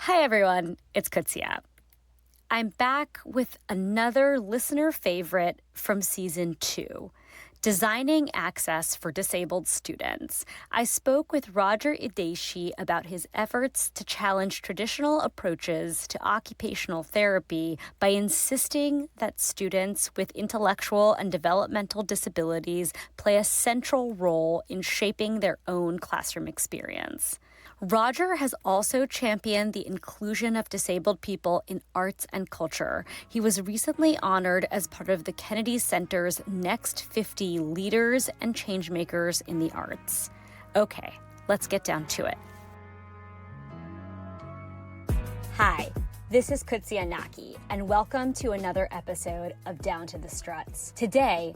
Hi everyone, it's Qudsiya. I'm back with another listener favorite from season 2, Designing Access for Disabled Students. I spoke with Roger Ideishi about his efforts to challenge traditional approaches to occupational therapy by insisting that students with intellectual and developmental disabilities play a central role in shaping their own classroom experience. Roger has also championed the inclusion of disabled people in arts and culture. He was recently honored as part of the Kennedy Center's Next 50 Leaders and Changemakers in the Arts. Okay, let's get down to it. Hi, this is Qudsiya Naki, and welcome to another episode of Down to the Struts. Today,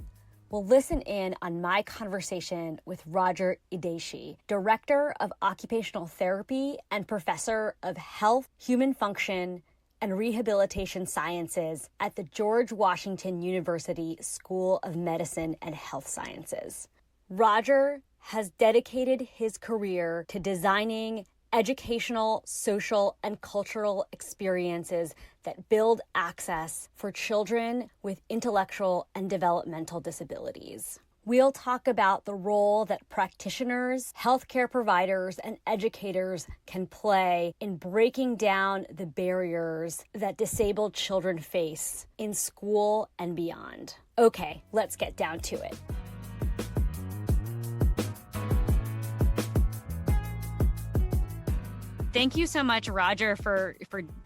we'll listen in on my conversation with Roger Ideishi, Director of Occupational Therapy and Professor of Health, Human Function, and Rehabilitation Sciences at the George Washington University School of Medicine and Health Sciences. Roger has dedicated his career to designing educational, social, and cultural experiences that build access for children with intellectual and developmental disabilities. We'll talk about the role that practitioners, healthcare providers, and educators can play in breaking down the barriers that disabled children face in school and beyond. Okay, let's get down to it. Thank you so much, Roger, for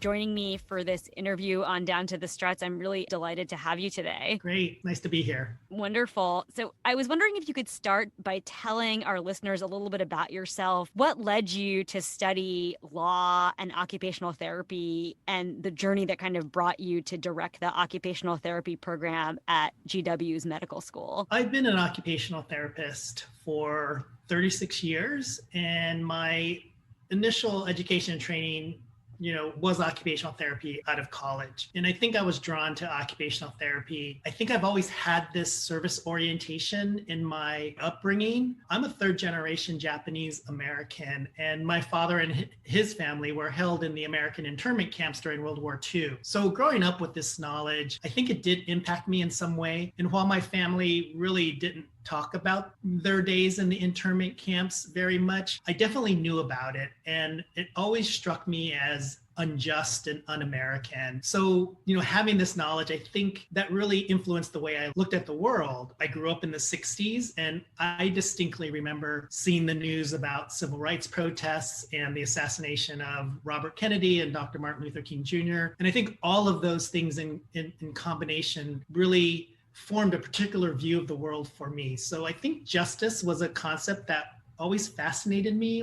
joining me for this interview on Down to the Struts. I'm really delighted to have you today. Great. Nice to be here. Wonderful. So I was wondering if you could start by telling our listeners a little bit about yourself. What led you to study law and occupational therapy and the journey that kind of brought you to direct the occupational therapy program at GW's medical school? I've been an occupational therapist for 36 years, and my initial education and training, was occupational therapy out of college. And I think I was drawn to occupational therapy. I think I've always had this service orientation in my upbringing. I'm a third generation Japanese American, and my father and his family were held in the American internment camps during World War II. So growing up with this knowledge, I think it did impact me in some way. And while my family really didn't talk about their days in the internment camps very much, I definitely knew about it. And it always struck me as unjust and un-American. So, having this knowledge, I think that really influenced the way I looked at the world. I grew up in the 60s, and I distinctly remember seeing the news about civil rights protests and the assassination of Robert Kennedy and Dr. Martin Luther King Jr. And I think all of those things in combination really formed a particular view of the world for me. So I think justice was a concept that always fascinated me,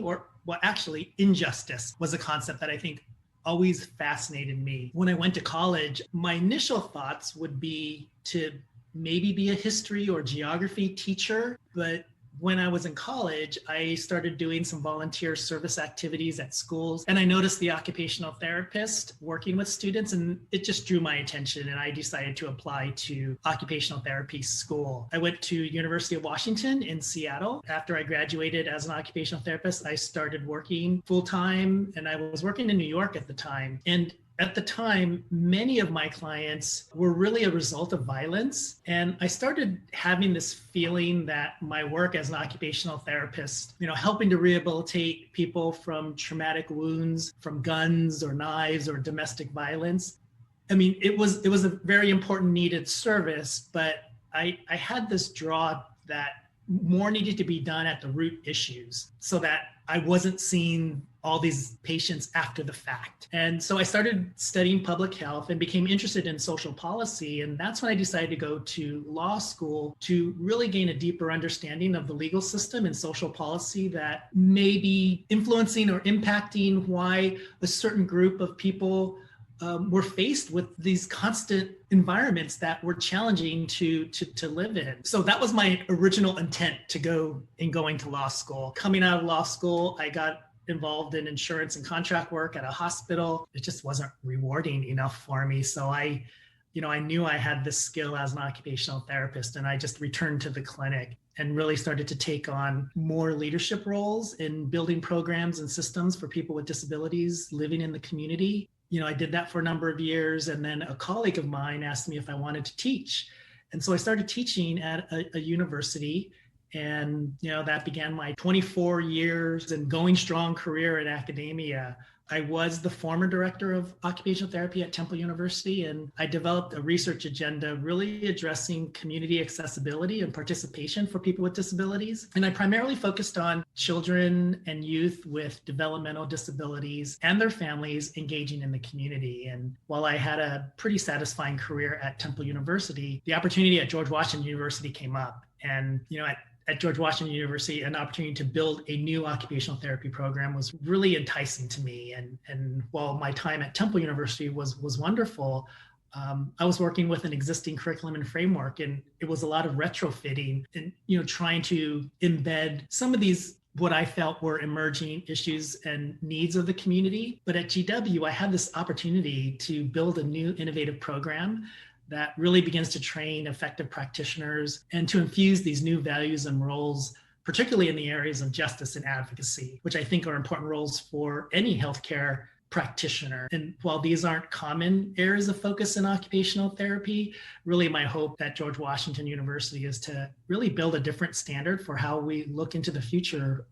actually injustice was a concept that I think always fascinated me. When I went to college, my initial thoughts would be to maybe be a history or geography teacher, but when I was in college, I started doing some volunteer service activities at schools, and I noticed the occupational therapist working with students, and it just drew my attention, and I decided to apply to occupational therapy school. I went to University of Washington in Seattle. After I graduated as an occupational therapist, I started working full-time, and I was working in New York at the time. And at the time, many of my clients were really a result of violence. And I started having this feeling that my work as an occupational therapist, helping to rehabilitate people from traumatic wounds, from guns or knives or domestic violence. I mean, it was a very important needed service, but I had this draw that more needed to be done at the root issues so that I wasn't seeing all these patients after the fact. And so I started studying public health and became interested in social policy. And that's when I decided to go to law school to really gain a deeper understanding of the legal system and social policy that may be influencing or impacting why a certain group of people were faced with these constant environments that were challenging to live in. So that was my original intent going to law school. Coming out of law school, I got involved in insurance and contract work at a hospital. It just wasn't rewarding enough for me. So I knew I had this skill as an occupational therapist, and I just returned to the clinic. and really started to take on more leadership roles in building programs and systems for people with disabilities living in the community. I did that for a number of years, and then a colleague of mine asked me if I wanted to teach. And so I started teaching at a university, and that began my 24 years and going strong career in academia. I was the former director of occupational therapy at Temple University, and I developed a research agenda really addressing community accessibility and participation for people with disabilities. And I primarily focused on children and youth with developmental disabilities and their families engaging in the community. And while I had a pretty satisfying career at Temple University, the opportunity at George Washington University came up. And at George Washington University, an opportunity to build a new occupational therapy program was really enticing to me. And while my time at Temple University was wonderful, I was working with an existing curriculum and framework, and it was a lot of retrofitting and trying to embed some of these what I felt were emerging issues and needs of the community. But at GW, I had this opportunity to build a new innovative program that really begins to train effective practitioners and to infuse these new values and roles, particularly in the areas of justice and advocacy, which I think are important roles for any healthcare practitioner. And while these aren't common areas of focus in occupational therapy, really my hope at George Washington University is to really build a different standard for how we look into the future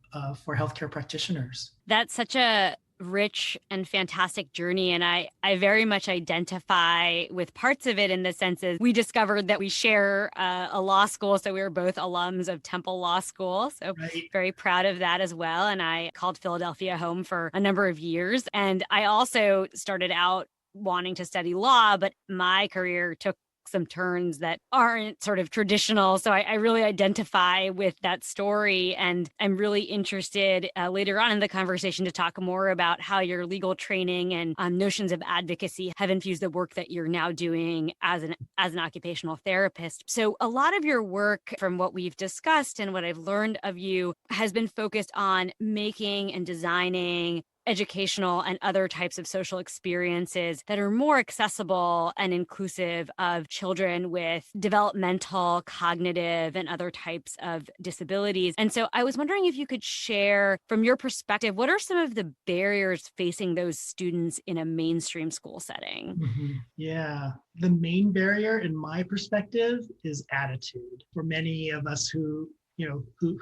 for healthcare practitioners. That's such a rich and fantastic journey. And I very much identify with parts of it in the sense that we discovered that we share a law school. So we were both alums of Temple Law School. So Right. very proud of that as well. And I called Philadelphia home for a number of years. And I also started out wanting to study law, but my career took some turns that aren't sort of traditional. So I really identify with that story. And I'm really interested later on in the conversation to talk more about how your legal training and notions of advocacy have infused the work that you're now doing as an occupational therapist. So a lot of your work, from what we've discussed and what I've learned of you, has been focused on making and designing educational and other types of social experiences that are more accessible and inclusive of children with developmental, cognitive, and other types of disabilities. And so I was wondering if you could share from your perspective, what are some of the barriers facing those students in a mainstream school setting? Mm-hmm. Yeah. The main barrier in my perspective is attitude. For many of us who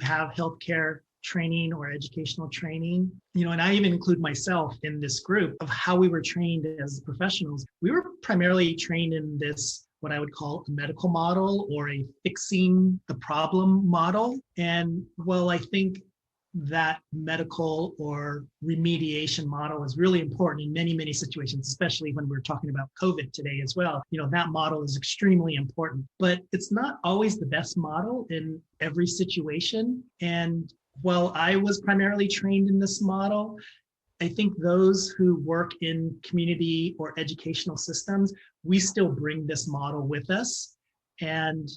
have healthcare training or educational training, and I even include myself in this group of how we were trained as professionals. We were primarily trained in this, what I would call a medical model or a fixing the problem model. And while I think that medical or remediation model is really important in many, many situations, especially when we're talking about COVID today as well. That model is extremely important, but it's not always the best model in every situation. And while I was primarily trained in this model, I think those who work in community or educational systems, we still bring this model with us. And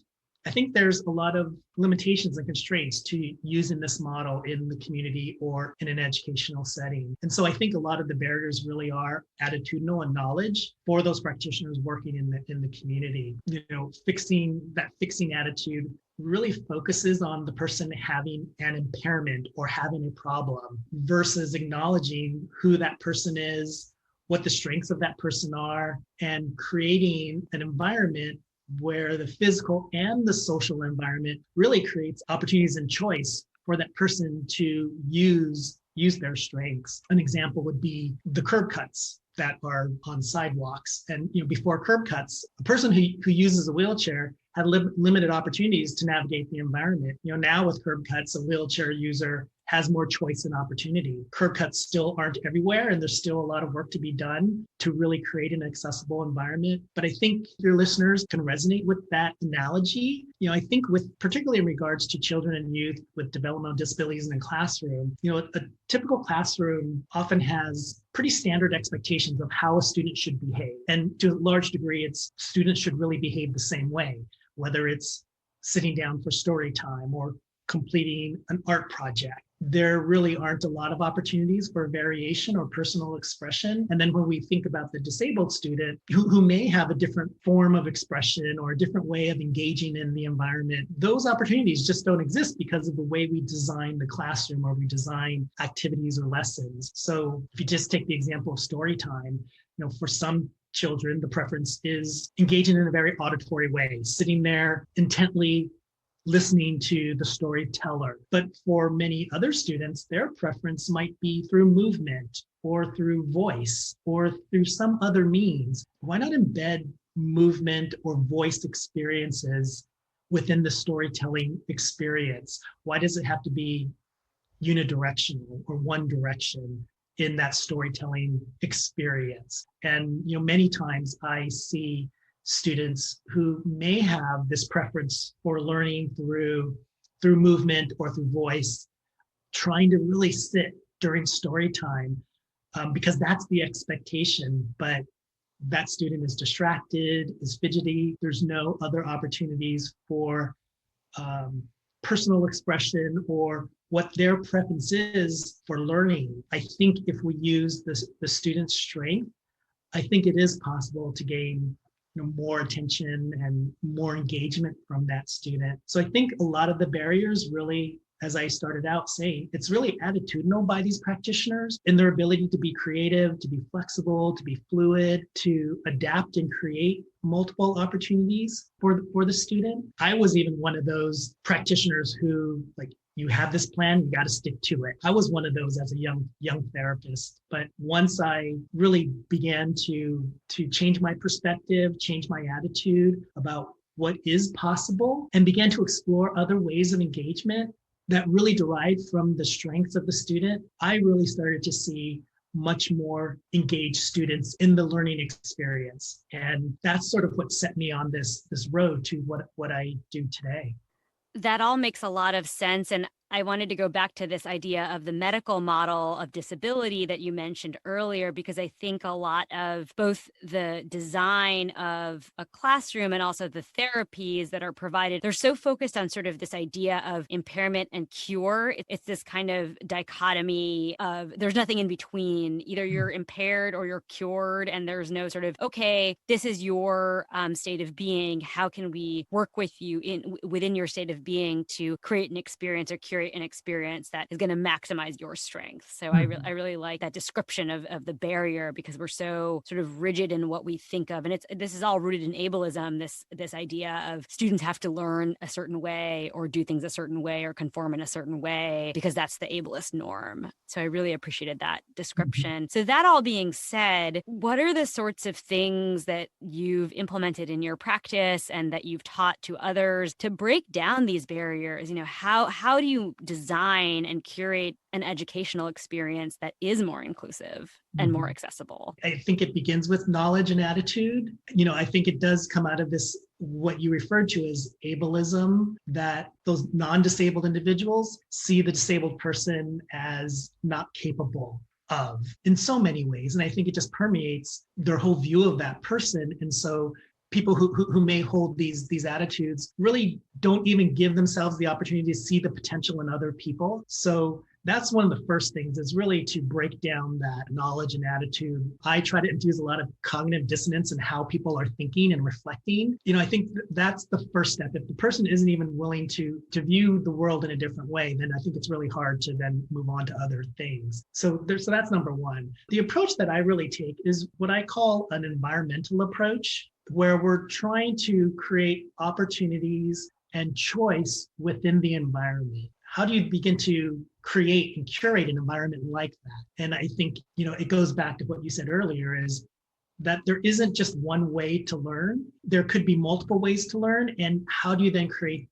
I think there's a lot of limitations and constraints to using this model in the community or in an educational setting. And so I think a lot of the barriers really are attitudinal and knowledge for those practitioners working in the community. Fixing attitude really focuses on the person having an impairment or having a problem versus acknowledging who that person is, what the strengths of that person are, and creating an environment where the physical and the social environment really creates opportunities and choice for that person to use their strengths. An example would be the curb cuts that are on sidewalks. And before curb cuts, a person who uses a wheelchair had limited opportunities to navigate the environment. Now with curb cuts, a wheelchair user has more choice and opportunity. Curb cuts still aren't everywhere, and there's still a lot of work to be done to really create an accessible environment. But I think your listeners can resonate with that analogy. I think particularly in regards to children and youth with developmental disabilities in a classroom, a typical classroom often has pretty standard expectations of how a student should behave. And to a large degree, students should really behave the same way, whether it's sitting down for story time or completing an art project. There really aren't a lot of opportunities for variation or personal expression. And then when we think about the disabled student who may have a different form of expression or a different way of engaging in the environment, those opportunities just don't exist because of the way we design the classroom or we design activities or lessons. So if you just take the example of story time, for some children, the preference is engaging in a very auditory way, sitting there intently listening to the storyteller. But for many other students, their preference might be through movement or through voice or through some other means. Why not embed movement or voice experiences within the storytelling experience? Why does it have to be unidirectional or one direction in that storytelling experience? And many times I see students who may have this preference for learning through movement or through voice, trying to really sit during story time because that's the expectation. But that student is distracted, is fidgety. There's no other opportunities for personal expression or what their preference is for learning. I think if we use the student's strength, I think it is possible to gain more attention and more engagement from that student. So I think a lot of the barriers really, as I started out saying, it's really attitudinal by these practitioners in their ability to be creative, to be flexible, to be fluid, to adapt and create multiple opportunities for the student. I was even one of those practitioners who, like, you have this plan, you got to stick to it. I was one of those as a young therapist. But once I really began to change my perspective, change my attitude about what is possible, and began to explore other ways of engagement that really derived from the strengths of the student, I really started to see much more engaged students in the learning experience. And that's sort of what set me on this road to what I do today. That all makes a lot of sense. And I wanted to go back to this idea of the medical model of disability that you mentioned earlier, because I think a lot of both the design of a classroom and also the therapies that are provided, they're so focused on sort of this idea of impairment and cure. It's this kind of dichotomy of there's nothing in between. Either you're impaired or you're cured, and there's no sort of, okay, this is your state of being. How can we work with you within your state of being to create an experience or curate an experience that is going to maximize your strength? So I really like that description of the barrier, because we're so sort of rigid in what we think of. And this is all rooted in ableism, this idea of students have to learn a certain way or do things a certain way or conform in a certain way because that's the ableist norm. So I really appreciated that description. So that all being said, what are the sorts of things that you've implemented in your practice and that you've taught to others to break down these barriers? How do you design and curate an educational experience that is more inclusive and more accessible? I think it begins with knowledge and attitude. I think it does come out of this, what you referred to as ableism, that those non-disabled individuals see the disabled person as not capable of in so many ways. And I think it just permeates their whole view of that person. And so people who may hold these attitudes really don't even give themselves the opportunity to see the potential in other people. So that's one of the first things, is really to break down that knowledge and attitude. I try to infuse a lot of cognitive dissonance in how people are thinking and reflecting. I think that's the first step. If the person isn't even willing to view the world in a different way, then I think it's really hard to then move on to other things. So that's number one. The approach that I really take is what I call an environmental approach, where we're trying to create opportunities and choice within the environment. How do you begin to create and curate an environment like that? And I think, it goes back to what you said earlier, is that there isn't just one way to learn. There could be multiple ways to learn. And how do you then create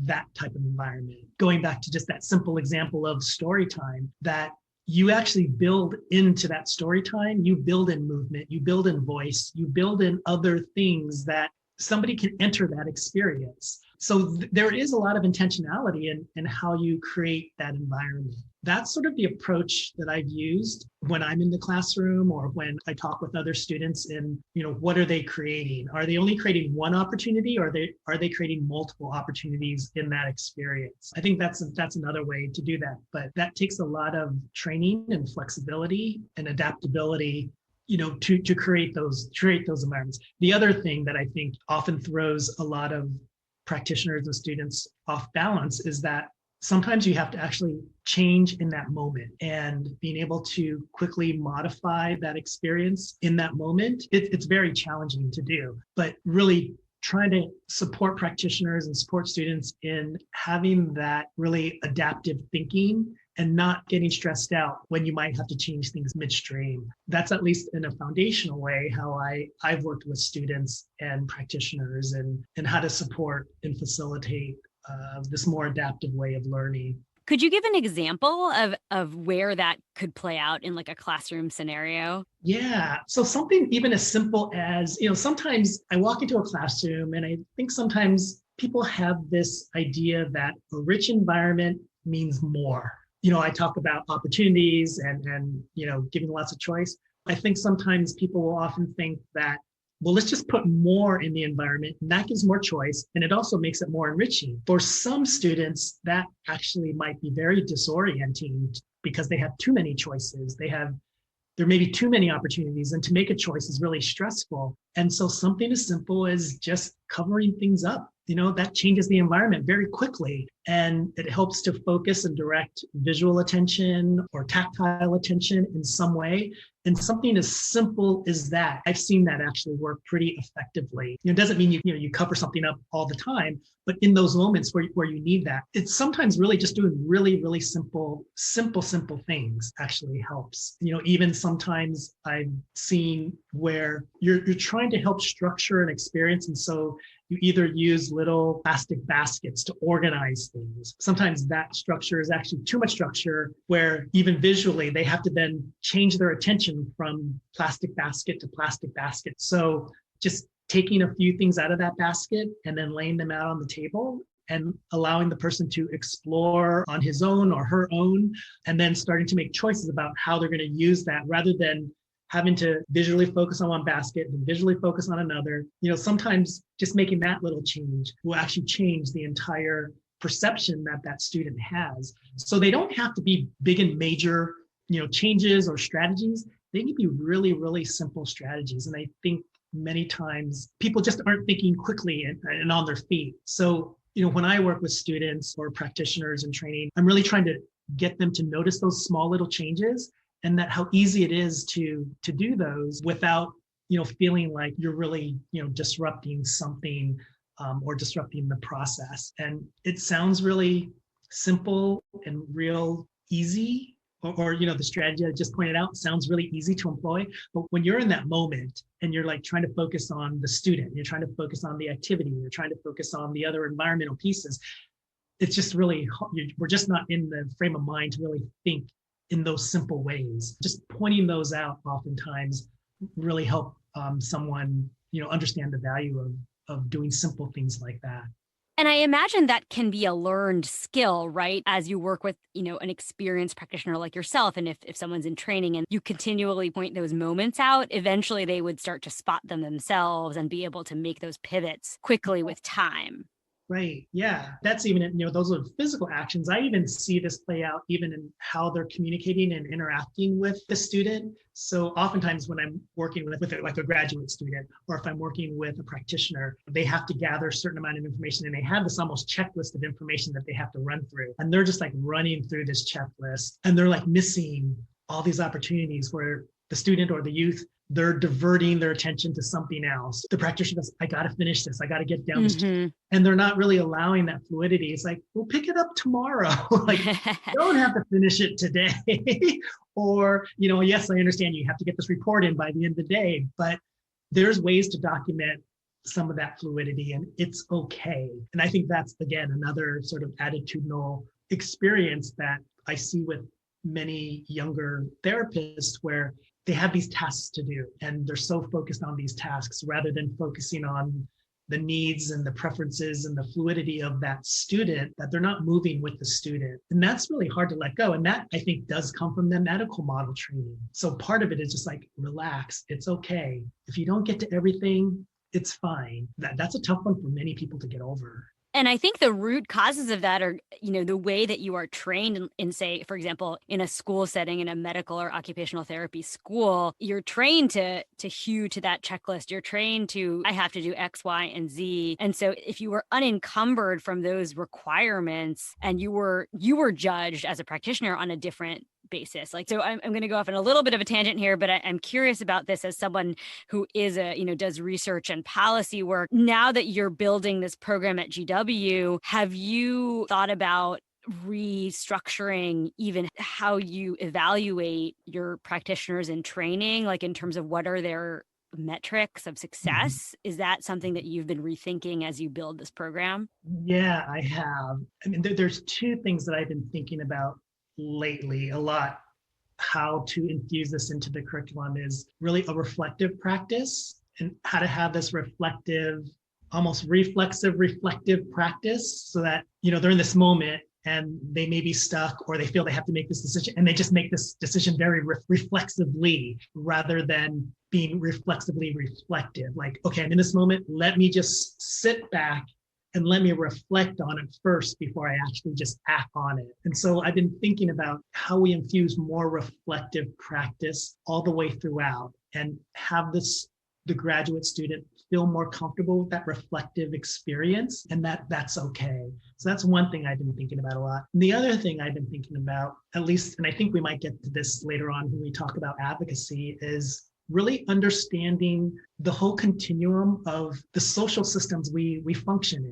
that type of environment? Going back to just that simple example of story time, that you actually build into that story time, you build in movement, you build in voice, you build in other things that somebody can enter that experience. So there is a lot of intentionality in how you create that environment. That's sort of the approach that I've used when I'm in the classroom or when I talk with other students in, what are they creating? Are they only creating one opportunity, or are they creating multiple opportunities in that experience? I think that's another way to do that. But that takes a lot of training and flexibility and adaptability, to create those environments. The other thing that I think often throws a lot of practitioners and students off balance is that sometimes you have to actually change in that moment, and being able to quickly modify that experience in that moment, it's very challenging to do. But really trying to support practitioners and support students in having that really adaptive thinking and not getting stressed out when you might have to change things midstream. That's at least in a foundational way how I've worked with students and practitioners and how to support and facilitate this more adaptive way of learning. Could you give an example of where that could play out in like a classroom scenario? Yeah. So something even as simple as, sometimes I walk into a classroom and I think sometimes people have this idea that a rich environment means more. I talk about opportunities and giving lots of choice. I think sometimes people will often think that, well, let's just put more in the environment, and that gives more choice, and it also makes it more enriching. For some students, that actually might be very disorienting because they have too many choices. There may be too many opportunities, and to make a choice is really stressful. And so something as simple as just covering things up, that changes the environment very quickly. And it helps to focus and direct visual attention or tactile attention in some way. And something as simple as that, I've seen that actually work pretty effectively. It doesn't mean you cover something up all the time, but in those moments where you need that, it's sometimes really just doing really, really simple things actually helps. Even sometimes I've seen where you're trying to help structure an experience. And so you either use little plastic baskets to organize things. Sometimes that structure is actually too much structure where even visually they have to then change their attention from plastic basket to plastic basket. So just taking a few things out of that basket and then laying them out on the table and allowing the person to explore on his own or her own, and then starting to make choices about how they're going to use that rather than having to visually focus on one basket and visually focus on another. Sometimes just making that little change will actually change the entire perception that student has. So they don't have to be big and major, changes or strategies. They can be really, really simple strategies. And I think many times people just aren't thinking quickly and on their feet. So, when I work with students or practitioners in training, I'm really trying to get them to notice those small little changes, and that how easy it is to do those without feeling like you're really disrupting something or disrupting the process. And it sounds really simple and real easy, or the strategy I just pointed out sounds really easy to employ. But when you're in that moment and you're like trying to focus on the student, you're trying to focus on the activity, you're trying to focus on the other environmental pieces, it's just really, we're just not in the frame of mind to really think in those simple ways. Just pointing those out oftentimes really help someone, understand the value of doing simple things like that. And I imagine that can be a learned skill, right? As you work with, an experienced practitioner like yourself, and if someone's in training and you continually point those moments out, eventually they would start to spot them themselves and be able to make those pivots quickly with time. Right. Yeah. That's even, those are physical actions. I even see this play out even in how they're communicating and interacting with the student. So oftentimes when I'm working with like a graduate student, or if I'm working with a practitioner, they have to gather a certain amount of information, and they have this almost checklist of information that they have to run through. And they're just like running through this checklist, and they're like missing all these opportunities where the student or the youth, they're diverting their attention to something else. The practitioner goes, I got to finish this. I got to get down this. And they're not really allowing that fluidity. It's like, we'll pick it up tomorrow. Like, you don't have to finish it today. Or, yes, I understand you have to get this report in by the end of the day, but there's ways to document some of that fluidity, and it's okay. And I think that's, again, another sort of attitudinal experience that I see with many younger therapists, where they have these tasks to do and they're so focused on these tasks rather than focusing on the needs and the preferences and the fluidity of that student, that they're not moving with the student. And that's really hard to let go. And that, I think, does come from the medical model training. So part of it is just like, relax, it's okay. If you don't get to everything, it's fine. That's a tough one for many people to get over. And I think the root causes of that are, the way that you are trained in, say, for example, in a school setting, in a medical or occupational therapy school, you're trained to hew to that checklist. You're trained to, I have to do X, Y, and Z. And so if you were unencumbered from those requirements and you were judged as a practitioner on a different basis. So I'm going to go off on a little bit of a tangent here, but I'm curious about this as someone who is does research and policy work. Now that you're building this program at GW, have you thought about restructuring even how you evaluate your practitioners in training, like in terms of what are their metrics of success? Is that something that you've been rethinking as you build this program? Yeah, I have. I mean, there's two things that I've been thinking about lately a lot. How to infuse this into the curriculum is really a reflective practice, and how to have this reflective, almost reflective practice, so that they're in this moment and they may be stuck, or they feel they have to make this decision, and they just make this decision very reflexively, rather than being reflexively reflective. Like, okay, I'm in this moment, let me just sit back and let me reflect on it first before I actually just act on it. And so I've been thinking about how we infuse more reflective practice all the way throughout, and have the graduate student feel more comfortable with that reflective experience, and that's okay. So that's one thing I've been thinking about a lot. And the other thing I've been thinking about, at least, and I think we might get to this later on when we talk about advocacy, is really understanding the whole continuum of the social systems we function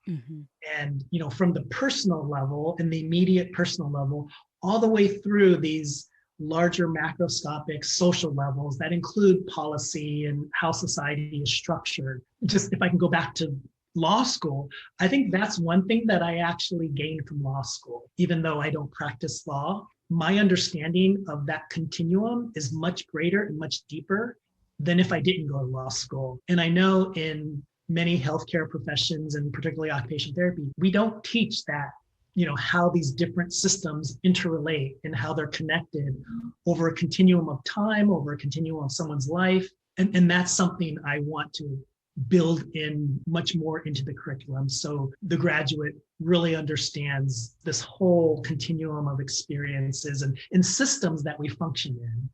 in. Mm-hmm. And, from the personal level and the immediate personal level, all the way through these larger macroscopic social levels that include policy and how society is structured. Just if I can go back to law school, I think that's one thing that I actually gained from law school. Even though I don't practice law, my understanding of that continuum is much greater and much deeper than if I didn't go to law school. And I know in many healthcare professions, and particularly occupational therapy, we don't teach that, how these different systems interrelate and how they're connected over a continuum of time, over a continuum of someone's life. And that's something I want to build in much more into the curriculum, so the graduate really understands this whole continuum of experiences and systems that we function in.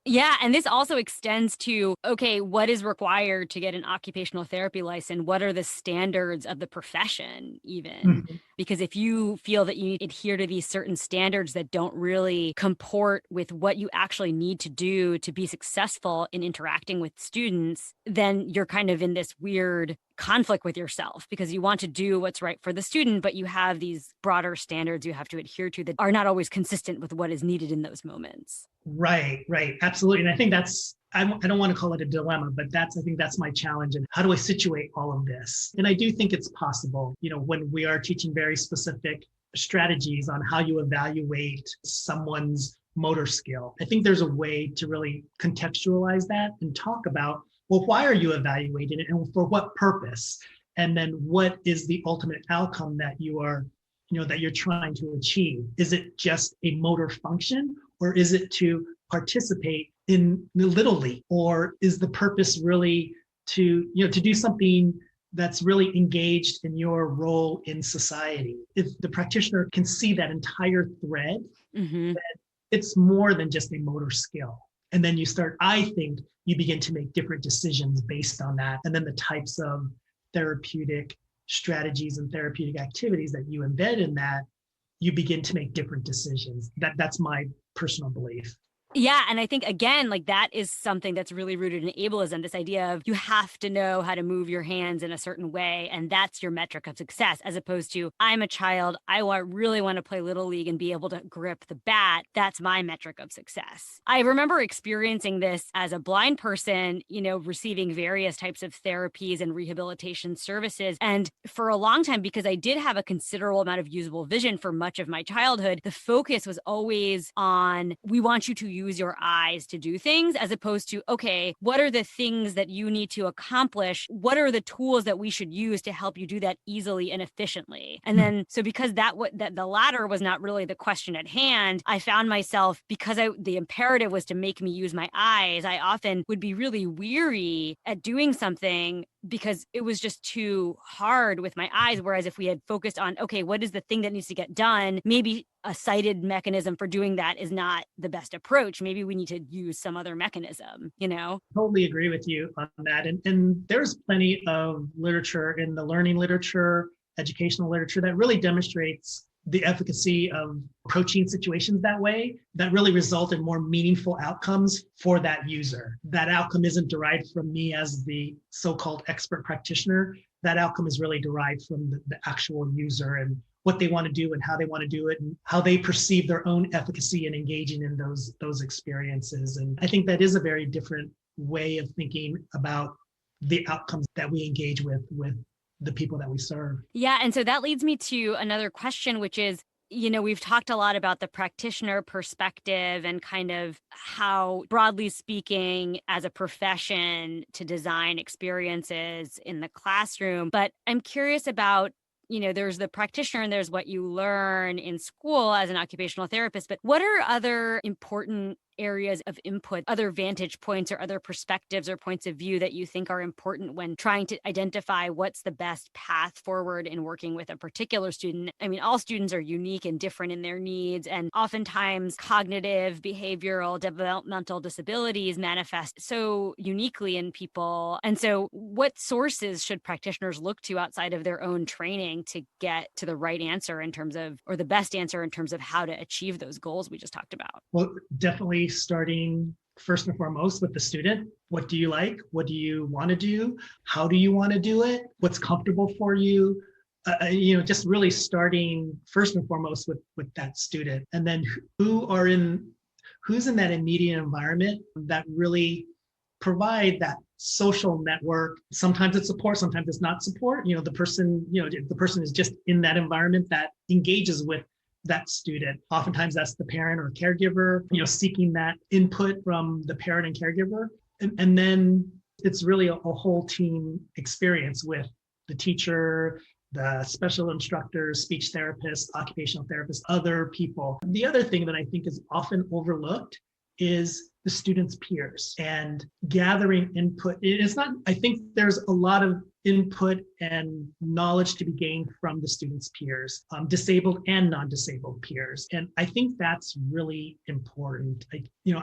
Yeah. And this also extends to, okay, what is required to get an occupational therapy license? What are the standards of the profession even? Mm-hmm. Because if you feel that you need to adhere to these certain standards that don't really comport with what you actually need to do to be successful in interacting with students, then you're kind of in this weird conflict with yourself, because you want to do what's right for the student, but you have these broader standards you have to adhere to that are not always consistent with what is needed in those moments. Right, absolutely. And I think I don't want to call it a dilemma, but I think that's my challenge. And how do I situate all of this? And I do think it's possible, when we are teaching very specific strategies on how you evaluate someone's motor skill. I think there's a way to really contextualize that and talk about, well, why are you evaluating it and for what purpose? And then what is the ultimate outcome that you are, that you're trying to achieve? Is it just a motor function, or is it to participate in the Little League? Or is the purpose really to do something that's really engaged in your role in society? If the practitioner can see that entire thread, mm-hmm. that it's more than just a motor skill. And then you begin to make different decisions based on that. And then the types of therapeutic strategies and therapeutic activities that you embed in that, you begin to make different decisions. That's my personal belief. Yeah. And I think, again, like that is something that's really rooted in ableism, this idea of you have to know how to move your hands in a certain way. And that's your metric of success, as opposed to, I'm a child, I really want to play Little League and be able to grip the bat. That's my metric of success. I remember experiencing this as a blind person, receiving various types of therapies and rehabilitation services. And for a long time, because I did have a considerable amount of usable vision for much of my childhood, the focus was always on, we want you to use your eyes to do things, as opposed to, okay, what are the things that you need to accomplish? What are the tools that we should use to help you do that easily and efficiently? And then, so because that the latter was not really the question at hand, I found myself, because the imperative was to make me use my eyes, I often would be really weary at doing something because it was just too hard with my eyes. Whereas if we had focused on, okay, what is the thing that needs to get done? Maybe a sighted mechanism for doing that is not the best approach. Maybe we need to use some other mechanism, Totally agree with you on that. And there's plenty of literature in the learning literature, educational literature that really demonstrates the efficacy of approaching situations that way that really result in more meaningful outcomes for that user. That outcome isn't derived from me as the so-called expert practitioner. That outcome is really derived from the actual user and what they want to do and how they want to do it and how they perceive their own efficacy in engaging in those experiences. And I think that is a very different way of thinking about the outcomes that we engage with the people that we serve. Yeah. And so that leads me to another question, which is, we've talked a lot about the practitioner perspective and kind of how, broadly speaking, as a profession to design experiences in the classroom. But I'm curious about, there's the practitioner and there's what you learn in school as an occupational therapist. But what are other important areas of input, other vantage points or other perspectives or points of view that you think are important when trying to identify what's the best path forward in working with a particular student? I mean, all students are unique and different in their needs, and oftentimes cognitive, behavioral, developmental disabilities manifest so uniquely in people. And so what sources should practitioners look to outside of their own training to get to the right answer in terms of, or the best answer in terms of how to achieve those goals we just talked about? Well, definitely starting first and foremost with the student. What do you like? What do you want to do? How do you want to do it? What's comfortable for you? Just really starting first and foremost with that student. And then who's in that immediate environment that really provide that social network. Sometimes it's support, sometimes it's not support. The person is just in that environment that engages with that student. Oftentimes that's the parent or caregiver, seeking that input from the parent and caregiver. And then it's really a whole team experience with the teacher, the special instructors, speech therapists, occupational therapists, other people. The other thing that I think is often overlooked is the students' peers and gathering input. I think there's a lot of input and knowledge to be gained from the students' peers, disabled and non-disabled peers. And I think that's really important.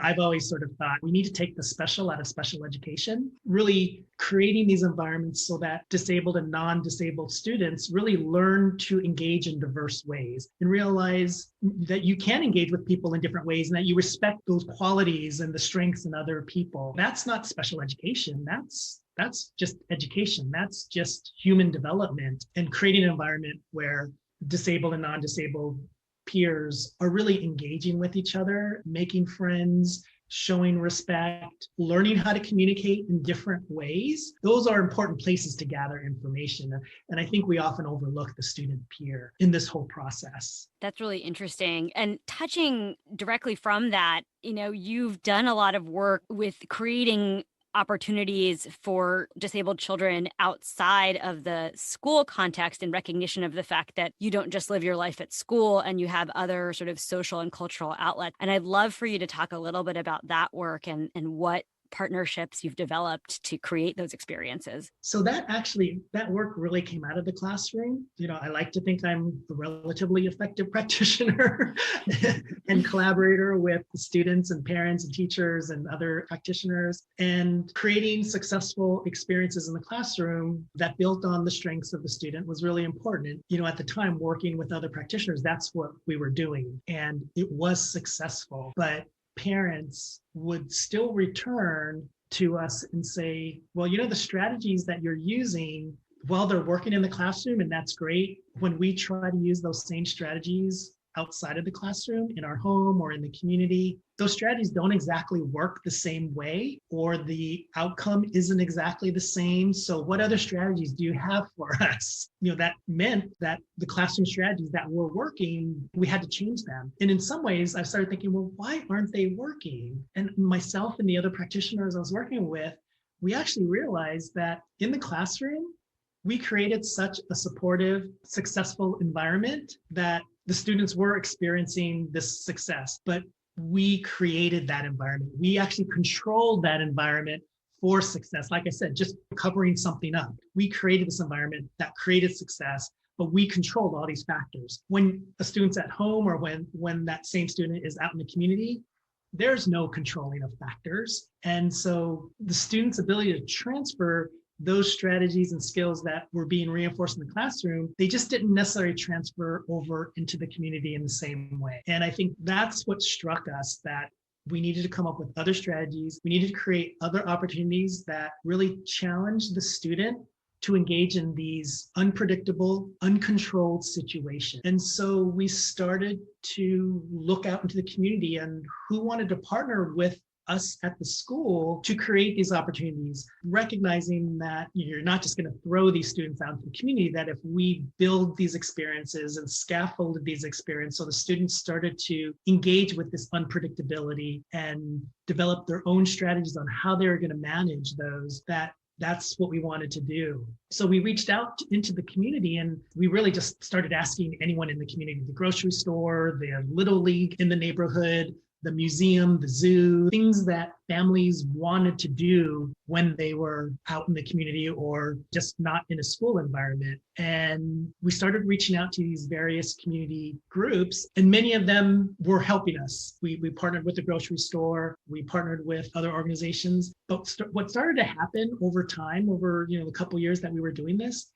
I've always sort of thought we need to take the special out of special education, really creating these environments so that disabled and non-disabled students really learn to engage in diverse ways and realize that you can engage with people in different ways and that you respect those qualities and the strengths in other people. That's not special education. That's just education. That's just human development, and creating an environment where disabled and non-disabled peers are really engaging with each other, making friends, showing respect, learning how to communicate in different ways. Those are important places to gather information. And I think we often overlook the student peer in this whole process. That's really interesting. And touching directly from that, you've done a lot of work with creating opportunities for disabled children outside of the school context, in recognition of the fact that you don't just live your life at school and you have other sort of social and cultural outlets. And I'd love for you to talk a little bit about that work and what partnerships you've developed to create those experiences. So that work really came out of the classroom. I like to think I'm a relatively effective practitioner and collaborator with students and parents and teachers and other practitioners, and creating successful experiences in the classroom that built on the strengths of the student was really important. And, at the time, working with other practitioners, that's what we were doing. And it was successful, but parents would still return to us and say, well, the strategies that you're using while they're working in the classroom, and that's great. When we try to use those same strategies outside of the classroom, in our home or in the community, those strategies don't exactly work the same way, or the outcome isn't exactly the same. So what other strategies do you have for us? That meant that the classroom strategies that were working, we had to change them. And in some ways, I started thinking, well, why aren't they working? And myself and the other practitioners I was working with, we actually realized that in the classroom, we created such a supportive, successful environment that the students were experiencing this success. But we created that environment. We actually controlled that environment for success. Like I said, just covering something up. We created this environment that created success, but we controlled all these factors. When a student's at home, or when that same student is out in the community, there's no controlling of factors. And so the student's ability to transfer those strategies and skills that were being reinforced in the classroom, they just didn't necessarily transfer over into the community in the same way. And I think that's what struck us, that we needed to come up with other strategies. We needed to create other opportunities that really challenge the student to engage in these unpredictable, uncontrolled situations. And so we started to look out into the community and who wanted to partner with us at the school to create these opportunities, recognizing that you're not just going to throw these students out into the community, that if we build these experiences and scaffolded these experiences, so the students started to engage with this unpredictability and develop their own strategies on how they were going to manage those, that's what we wanted to do. So we reached out into the community, and we really just started asking anyone in the community, the grocery store, the Little League in the neighborhood, the museum, the zoo, things that families wanted to do when they were out in the community or just not in a school environment. And we started reaching out to these various community groups, and many of them were helping us. We partnered with the grocery store, we partnered with other organizations. But what started to happen over time, over the couple years that we were doing this,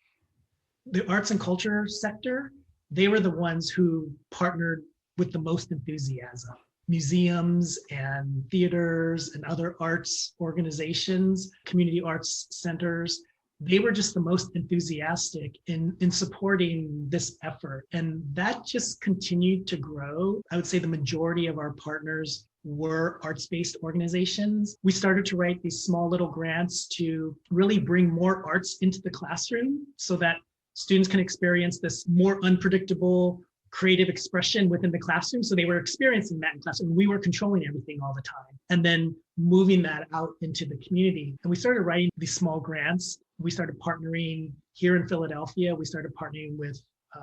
the arts and culture sector, they were the ones who partnered with the most enthusiasm. Museums and theaters and other arts organizations, community arts centers, they were just the most enthusiastic in supporting this effort. And that just continued to grow. I would say the majority of our partners were arts-based organizations. We started to write these small little grants to really bring more arts into the classroom so that students can experience this more unpredictable creative expression within the classroom. So they were experiencing that in class, and we were controlling everything all the time, and then moving that out into the community. And we started writing these small grants. We started partnering here in Philadelphia. We started partnering with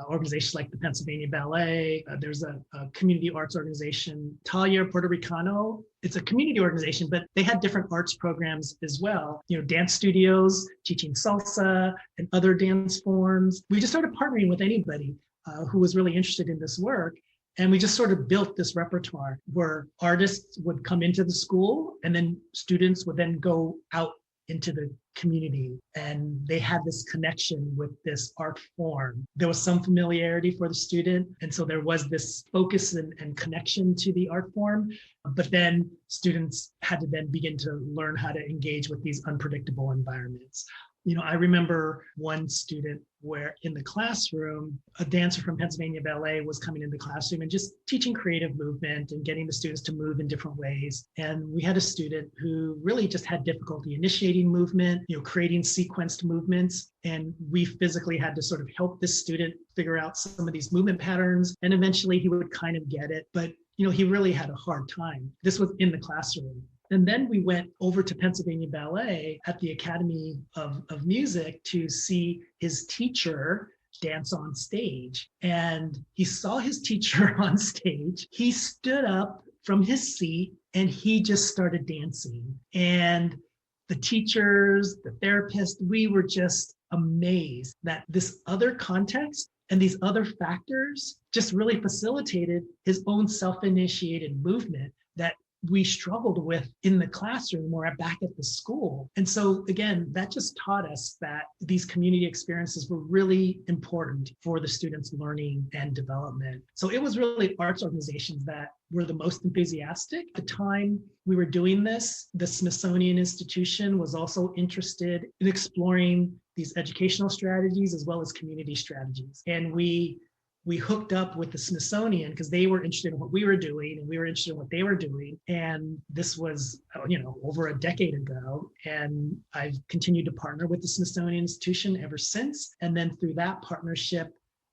organizations like the Pennsylvania Ballet. There's a community arts organization, Talia Puerto Ricano. It's a community organization, but they had different arts programs as well. Dance studios, teaching salsa and other dance forms. We just started partnering with anybody who was really interested in this work. And we just sort of built this repertoire where artists would come into the school, and then students would then go out into the community, and they had this connection with this art form. There was some familiarity for the student, and so there was this focus and connection to the art form. But then students had to then begin to learn how to engage with these unpredictable environments. I remember one student where in the classroom, a dancer from Pennsylvania Ballet was coming in the classroom and just teaching creative movement and getting the students to move in different ways. And we had a student who really just had difficulty initiating movement, creating sequenced movements. And we physically had to sort of help this student figure out some of these movement patterns. And eventually he would kind of get it, but he really had a hard time. This was in the classroom. And then we went over to Pennsylvania Ballet at the Academy of Music to see his teacher dance on stage. And he saw his teacher on stage. He stood up from his seat and he just started dancing. And the teachers, the therapists, we were just amazed that this other context and these other factors just really facilitated his own self-initiated movement that we struggled with in the classroom or back at the school. And so again, that just taught us that these community experiences were really important for the students' learning and development. So it was really arts organizations that were the most enthusiastic. At the time we were doing this, the Smithsonian Institution was also interested in exploring these educational strategies as well as community strategies. And we we hooked up with the Smithsonian because they were interested in what we were doing and we were interested in what they were doing. And this was, over a decade ago. And I've continued to partner with the Smithsonian Institution ever since. And then through that partnership,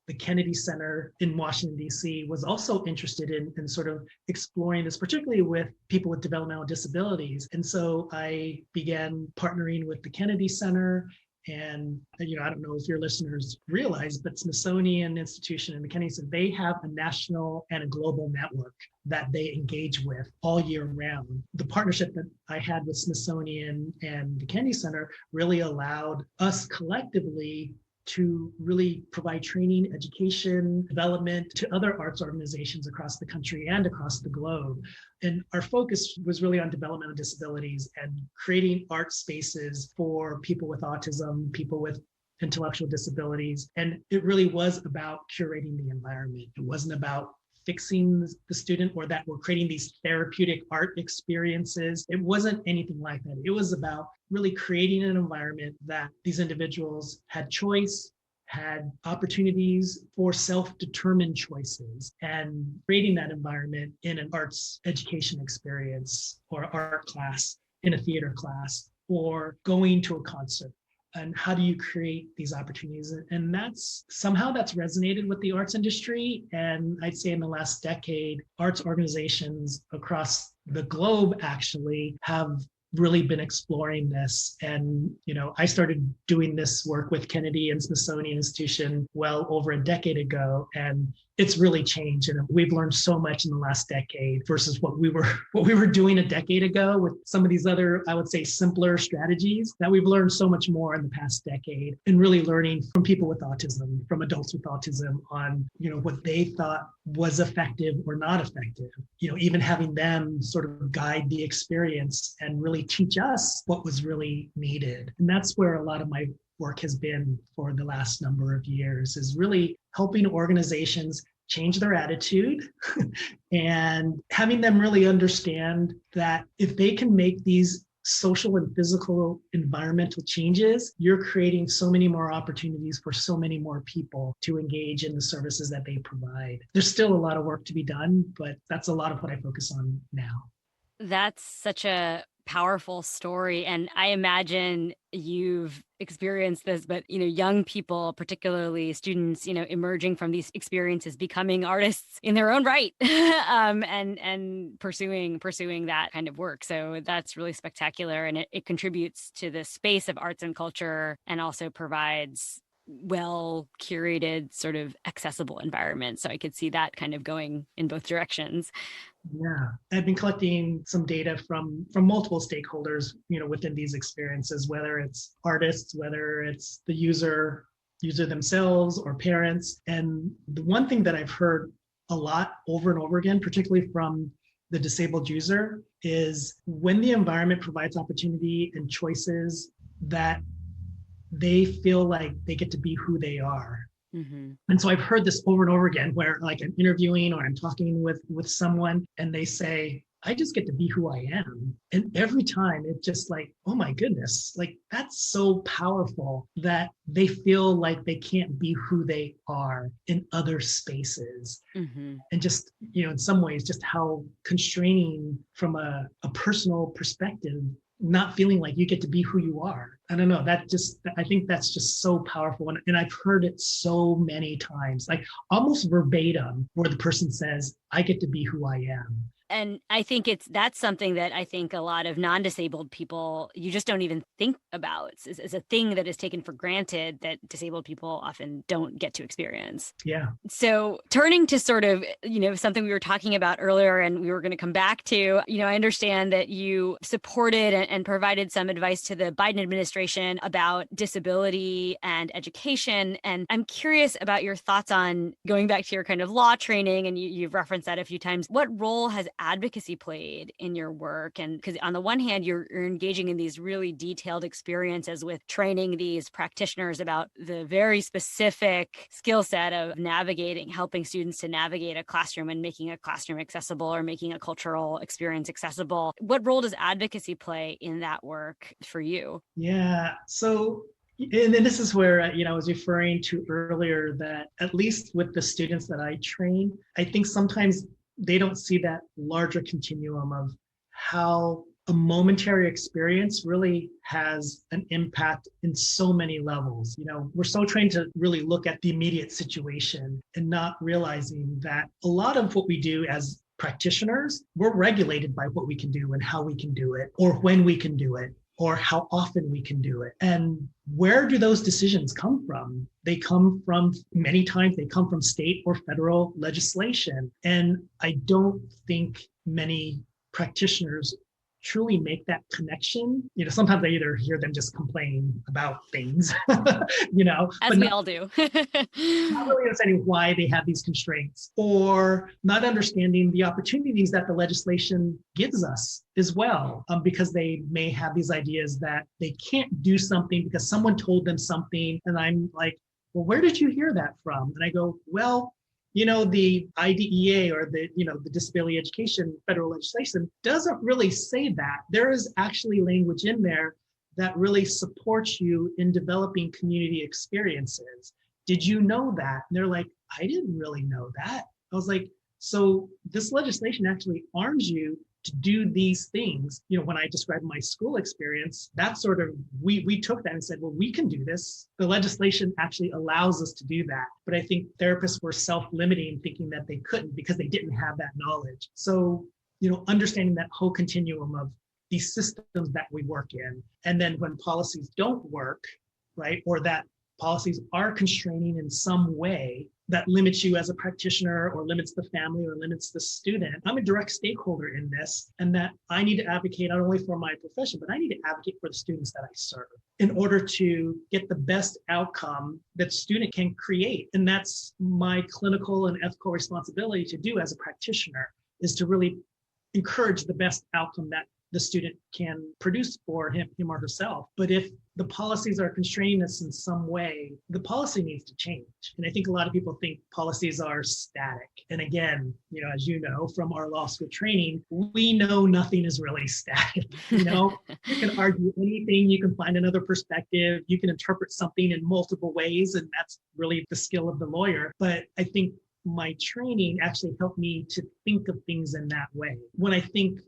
the Kennedy Center in Washington, D.C. was also interested in sort of exploring this, particularly with people with developmental disabilities. And so I began partnering with the Kennedy Center. And, I don't know if your listeners realize, but Smithsonian Institution and the Kennedy Center, they have a national and a global network that they engage with all year round. The partnership that I had with Smithsonian and the Kennedy Center really allowed us collectively to really provide training, education, development to other arts organizations across the country and across the globe. And our focus was really on developmental disabilities and creating art spaces for people with autism, people with intellectual disabilities. And it really was about curating the environment. It wasn't about fixing the student or that we're creating these therapeutic art experiences. It wasn't anything like that. It was about really creating an environment that these individuals had choice, had opportunities for self-determined choices, and creating that environment in an arts education experience or art class, in a theater class, or going to a concert. And how do you create these opportunities? And that's resonated with the arts industry. And I'd say in the last decade, arts organizations across the globe actually have really been exploring this. And, I started doing this work with Kennedy and Smithsonian Institution well over a decade ago. And it's really changed. And we've learned so much in the last decade versus what we were doing a decade ago with some of these other, I would say, simpler strategies, that we've learned so much more in the past decade, and really learning from people with autism, from adults with autism on, what they thought was effective or not effective, even having them sort of guide the experience and really teach us what was really needed. And that's where a lot of my work has been for the last number of years, is really helping organizations change their attitude and having them really understand that if they can make these social and physical environmental changes, you're creating so many more opportunities for so many more people to engage in the services that they provide. There's still a lot of work to be done, but that's a lot of what I focus on now. That's such a powerful story. And I imagine you've experienced this, but, young people, particularly students, emerging from these experiences, becoming artists in their own right, and pursuing that kind of work. So that's really spectacular. And it contributes to the space of arts and culture, and also provides well curated, sort of accessible environment. So I could see that kind of going in both directions. Yeah, I've been collecting some data from multiple stakeholders, within these experiences, whether it's artists, whether it's the user themselves or parents. And the one thing that I've heard a lot over and over again, particularly from the disabled user, is when the environment provides opportunity and choices, that they feel like they get to be who they are. Mm-hmm. And so I've heard this over and over again, where like I'm interviewing or I'm talking with someone and they say, I just get to be who I am. And every time it's just like, oh my goodness, like that's so powerful that they feel like they can't be who they are in other spaces. Mm-hmm. And just, in some ways, just how constraining from a personal perspective, not feeling like you get to be who you are. I don't know, I think that's just so powerful. And I've heard it so many times, like almost verbatim, where the person says, I get to be who I am. And I think that's something that I think a lot of non-disabled people, you just don't even think about. It's a thing that is taken for granted that disabled people often don't get to experience. Yeah. So turning to sort of, something we were talking about earlier and we were going to come back to, I understand that you supported and provided some advice to the Biden administration about disability and education. And I'm curious about your thoughts on going back to your kind of law training, and you've referenced that a few times. What role has advocacy played in your work? And because on the one hand, you're engaging in these really detailed experiences with training these practitioners about the very specific skill set of helping students to navigate a classroom and making a classroom accessible or making a cultural experience accessible. What role does advocacy play in that work for you? Yeah. So And then this is where, I was referring to earlier that at least with the students that I train, I think sometimes they don't see that larger continuum of how a momentary experience really has an impact in so many levels. We're so trained to really look at the immediate situation and not realizing that a lot of what we do as practitioners, we're regulated by what we can do and how we can do it, or when we can do it, or how often we can do it. And where do those decisions come from? They come from, many times, they come from state or federal legislation. And I don't think many practitioners truly make that connection. Sometimes I either hear them just complain about things, As but we all do. not really understanding why they have these constraints, or not understanding the opportunities that the legislation gives us as well, because they may have these ideas that they can't do something because someone told them something. And I'm like, well, where did you hear that from? And I go, well, the IDEA, or the disability education federal legislation, doesn't really say that. There is actually language in there that really supports you in developing community experiences. Did you know that? And they're like, I didn't really know that. I was like, so this legislation actually arms you to do these things. When I described my school experience, that sort of, we took that and said, well, we can do this. The legislation actually allows us to do that. But I think therapists were self-limiting, thinking that they couldn't because they didn't have that knowledge. So, understanding that whole continuum of these systems that we work in, and then when policies don't work, right, or that policies are constraining in some way that limits you as a practitioner, or limits the family, or limits the student. I'm a direct stakeholder in this, and that I need to advocate not only for my profession, but I need to advocate for the students that I serve in order to get the best outcome that student can create. And that's my clinical and ethical responsibility to do as a practitioner, is to really encourage the best outcome that the student can produce for him or herself. But if the policies are constraining us in some way, the policy needs to change. And I think a lot of people think policies are static. And again, as you know from our law school training, we know nothing is really static. You can argue anything, you can find another perspective, you can interpret something in multiple ways, and that's really the skill of the lawyer. But I think my training actually helped me to think of things in that way. When I think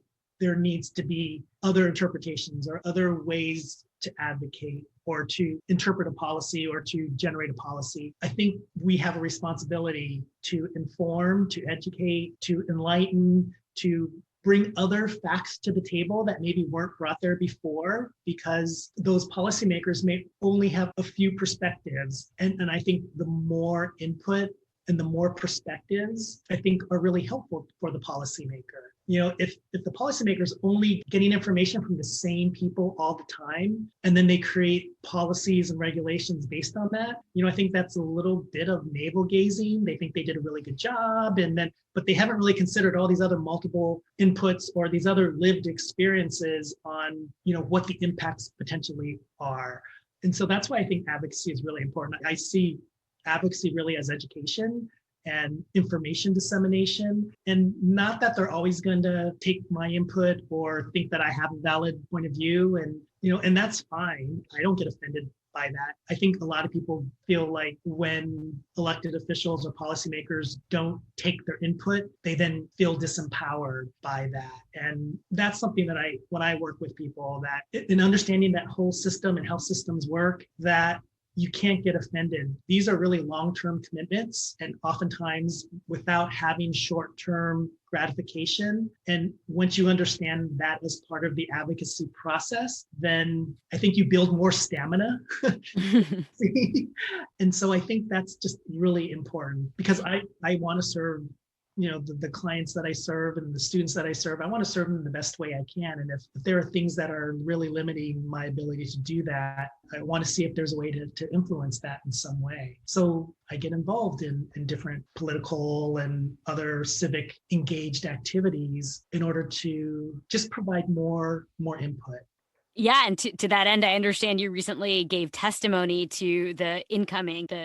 there needs to be other interpretations or other ways to advocate or to interpret a policy or to generate a policy, I think we have a responsibility to inform, to educate, to enlighten, to bring other facts to the table that maybe weren't brought there before, because those policymakers may only have a few perspectives. And I think the more input and the more perspectives, I think, are really helpful for the policymaker. If the policymaker is only getting information from the same people all the time, and then they create policies and regulations based on that, I think that's a little bit of navel gazing. They think they did a really good job, but they haven't really considered all these other multiple inputs or these other lived experiences on, what the impacts potentially are. And so that's why I think advocacy is really important. I see advocacy really as education and information dissemination, and not that they're always going to take my input or think that I have a valid point of view, and that's fine. I don't get offended by that. I think a lot of people feel like when elected officials or policymakers don't take their input, they then feel disempowered by that. And that's something that when I work with people, that in understanding that whole system and how systems work, that you can't get offended. These are really long-term commitments, and oftentimes without having short-term gratification. And once you understand that as part of the advocacy process, then I think you build more stamina. And so I think that's just really important, because I want to serve the clients that I serve and the students that I serve. I want to serve them the best way I can. And if there are things that are really limiting my ability to do that, I want to see if there's a way to influence that in some way. So I get involved in different political and other civic engaged activities in order to just provide more input. Yeah, and to that end, I understand you recently gave testimony to the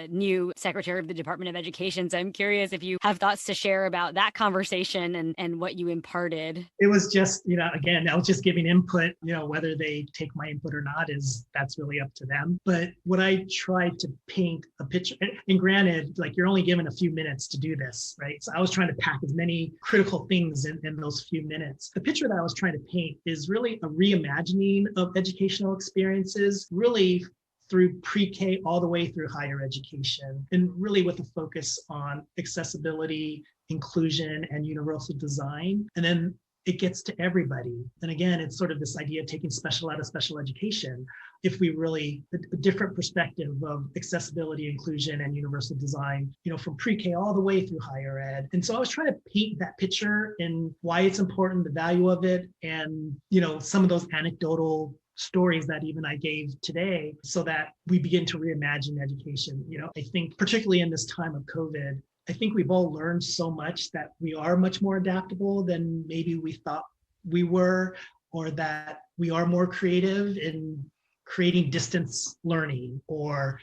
new Secretary of the Department of Education. So I'm curious if you have thoughts to share about that conversation and what you imparted. It was just, again, I was just giving input, whether they take my input or not that's really up to them. But what I tried to paint a picture, and granted, like you're only given a few minutes to do this, right? So I was trying to pack as many critical things in those few minutes. The picture that I was trying to paint is really a reimagining of educational experiences, really through pre-K all the way through higher education, and really with a focus on accessibility, inclusion, and universal design. And then it gets to everybody. And again, it's sort of this idea of taking special out of special education. If we really, a different perspective of accessibility, inclusion, and universal design, from pre-K all the way through higher ed. And so I was trying to paint that picture and why it's important, the value of it, and, some of those anecdotal stories that even I gave today, so that we begin to reimagine education. I think particularly in this time of COVID, I think we've all learned so much that we are much more adaptable than maybe we thought we were, or that we are more creative in creating distance learning, or,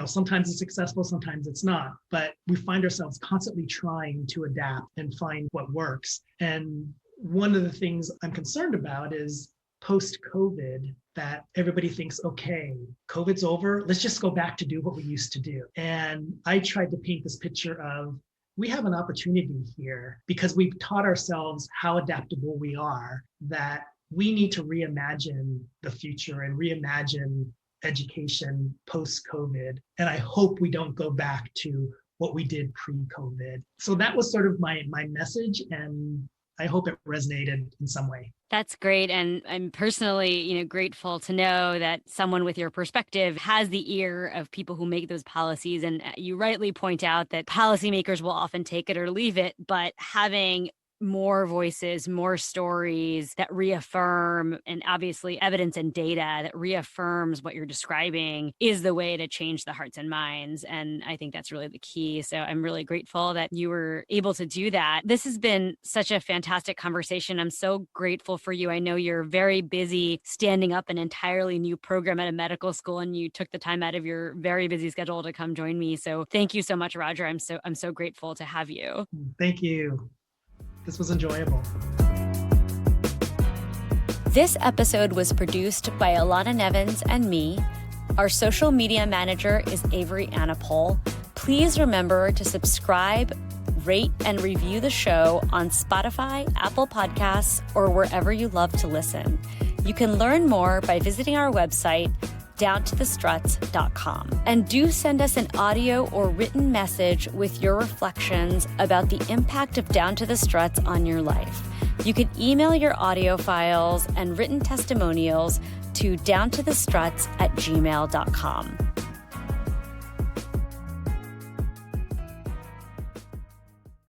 sometimes it's successful, sometimes it's not, but we find ourselves constantly trying to adapt and find what works. And one of the things I'm concerned about is post-COVID, that everybody thinks, okay, COVID's over, let's just go back to do what we used to do. And I tried to paint this picture of, we have an opportunity here because we've taught ourselves how adaptable we are, that we need to reimagine the future and reimagine education post-COVID. And I hope we don't go back to what we did pre-COVID. So that was sort of my message, and I hope it resonated in some way. That's great. And I'm personally, grateful to know that someone with your perspective has the ear of people who make those policies. And you rightly point out that policymakers will often take it or leave it, but having more voices, more stories that reaffirm, and obviously evidence and data that reaffirms what you're describing is the way to change the hearts and minds. And I think that's really the key. So I'm really grateful that you were able to do that. This has been such a fantastic conversation. I'm so grateful for you. I know you're very busy standing up an entirely new program at a medical school, and you took the time out of your very busy schedule to come join me. So thank you so much, Roger. I'm so grateful to have you. Thank you. This was enjoyable. This episode was produced by Alana Nevins and me. Our social media manager is Avery Anapol. Please remember to subscribe, rate, and review the show on Spotify, Apple Podcasts, or wherever you love to listen. You can learn more by visiting our website, downtothestruts.com. And do send us an audio or written message with your reflections about the impact of Down to the Struts on your life. You can email your audio files and written testimonials to downtothestruts@gmail.com.